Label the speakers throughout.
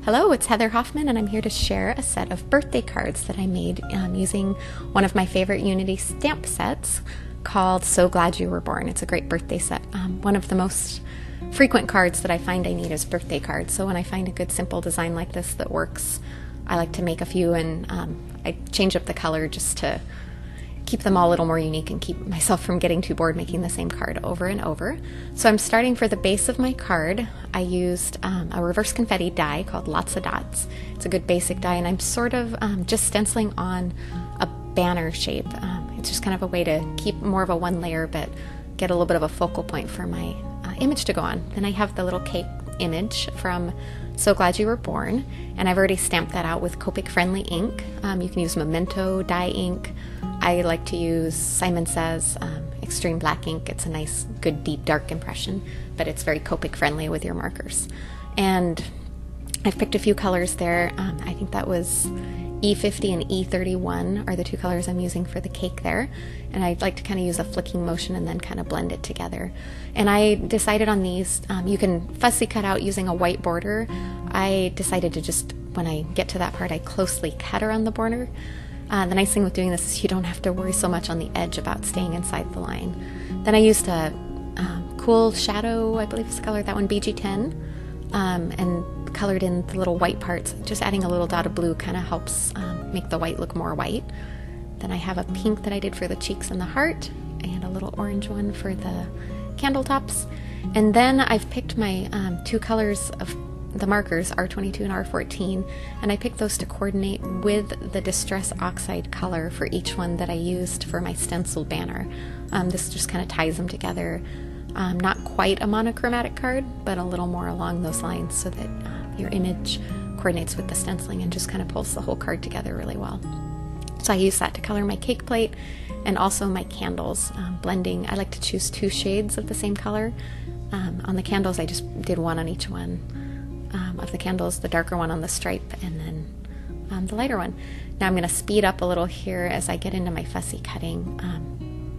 Speaker 1: Hello, it's Heather Hoffman, and I'm here to share a set of birthday cards that I made using one of my favorite Unity stamp sets called So Glad You Were Born. It's a great birthday set. One of the most frequent cards that I find I need is birthday cards. So when I find a good simple design like this that works, I like to make a few, and I change up the color just to keep them all a little more unique and keep myself from getting too bored making the same card over and over. So I'm starting for the base of my card. I used a reverse confetti die called Lots of Dots. It's a good basic die, and I'm sort of just stenciling on a banner shape. It's just kind of a way to keep more of a one layer but get a little bit of a focal point for my image to go on. Then I have the little cake image from So Glad You Were Born, and I've already stamped that out with Copic friendly ink. You can use Memento dye ink. I like to use Simon Says Extreme Black ink. It's a nice, good, deep, dark impression, but it's very Copic friendly with your markers. And I've picked a few colors there. I think that was E50 and E31 are the two colors I'm using for the cake there. And I'd like to kind of use a flicking motion and then kind of blend it together. And I decided on these, you can fussy cut out using a white border. I decided to just, when I get to that part, I closely cut around the border. The nice thing with doing this is you don't have to worry so much on the edge about staying inside the line. Then I used a Cool Shadow, I believe is the color, that one, BG10, and colored in the little white parts. Just adding a little dot of blue kind of helps make the white look more white. Then I have a pink that I did for the cheeks and the heart, and a little orange one for the candle tops. And then I've picked my two colors of the markers, R22 and R14, and I picked those to coordinate with the Distress Oxide color for each one that I used for my stenciled banner. This just kind of ties them together. Not quite a monochromatic card, but a little more along those lines so that your image coordinates with the stenciling and just kind of pulls the whole card together really well. So I use that to color my cake plate and also my candles. Blending, I like to choose two shades of the same color. On the candles, I just did one on each one. Of the candles, the darker one on the stripe, and then the lighter one. Now I'm going to speed up a little here as I get into my fussy cutting.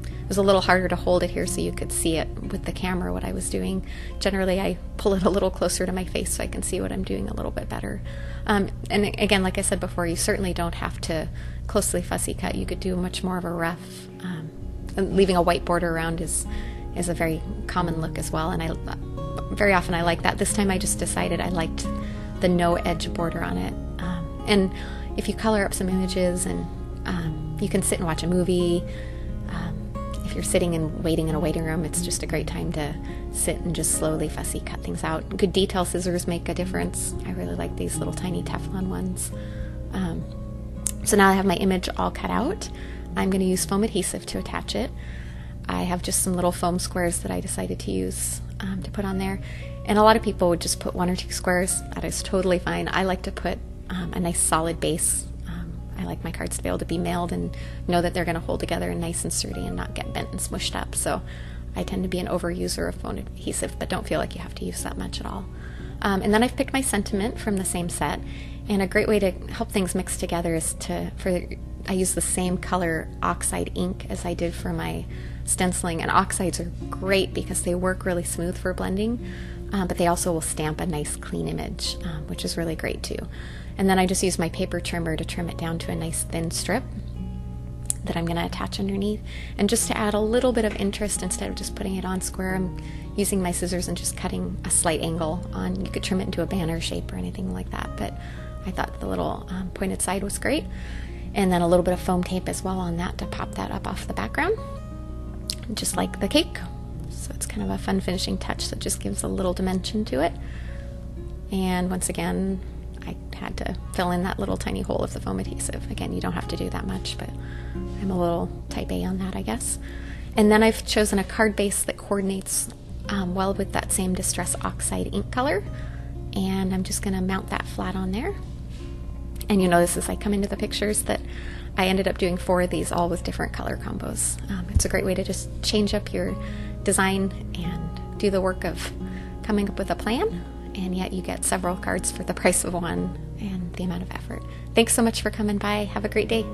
Speaker 1: It was a little harder to hold it here so you could see it with the camera, what I was doing. Generally, I pull it a little closer to my face so I can see what I'm doing a little bit better. And again, like I said before, you certainly don't have to closely fussy cut. You could do much more of a rough, leaving a white border around is a very common look as well, and very often I like that. This time I just decided I liked the no edge border on it. And if you color up some images and you can sit and watch a movie, if you're sitting and waiting in a waiting room, it's just a great time to sit and just slowly fussy cut things out. Good detail scissors make a difference. I really like these little tiny Teflon ones. So now I have my image all cut out. I'm going to use foam adhesive to attach it. I have just some little foam squares that I decided to use to put on there. And a lot of people would just put one or two squares. That is totally fine. I like to put a nice solid base. I like my cards to be able to be mailed and know that they're going to hold together and nice and sturdy and not get bent and smushed up. So I tend to be an overuser of foam adhesive, but don't feel like you have to use that much at all. And then I've picked my sentiment from the same set. And a great way to help things mix together is I use the same color Oxide ink as I did for my stenciling, and Oxides are great because they work really smooth for blending, but they also will stamp a nice clean image, which is really great too. And then I just use my paper trimmer to trim it down to a nice thin strip that I'm going to attach underneath. And just to add a little bit of interest, instead of just putting it on square, I'm using my scissors and just cutting a slight angle on. You could trim it into a banner shape or anything like that, but I thought the little pointed side was great. And then a little bit of foam tape as well on that to pop that up off the background, just like the cake. So it's kind of a fun finishing touch that just gives a little dimension to it. And once again, I had to fill in that little tiny hole of the foam adhesive. Again, you don't have to do that much, but I'm a little type A on that, I guess. And then I've chosen a card base that coordinates well with that same Distress Oxide ink color. And I'm just going to mount that flat on there. And you notice as I come into the pictures that I ended up doing 4 of these, all with different color combos. It's a great way to just change up your design and do the work of coming up with a plan, and yet you get several cards for the price of one and the amount of effort. Thanks so much for coming by. Have a great day.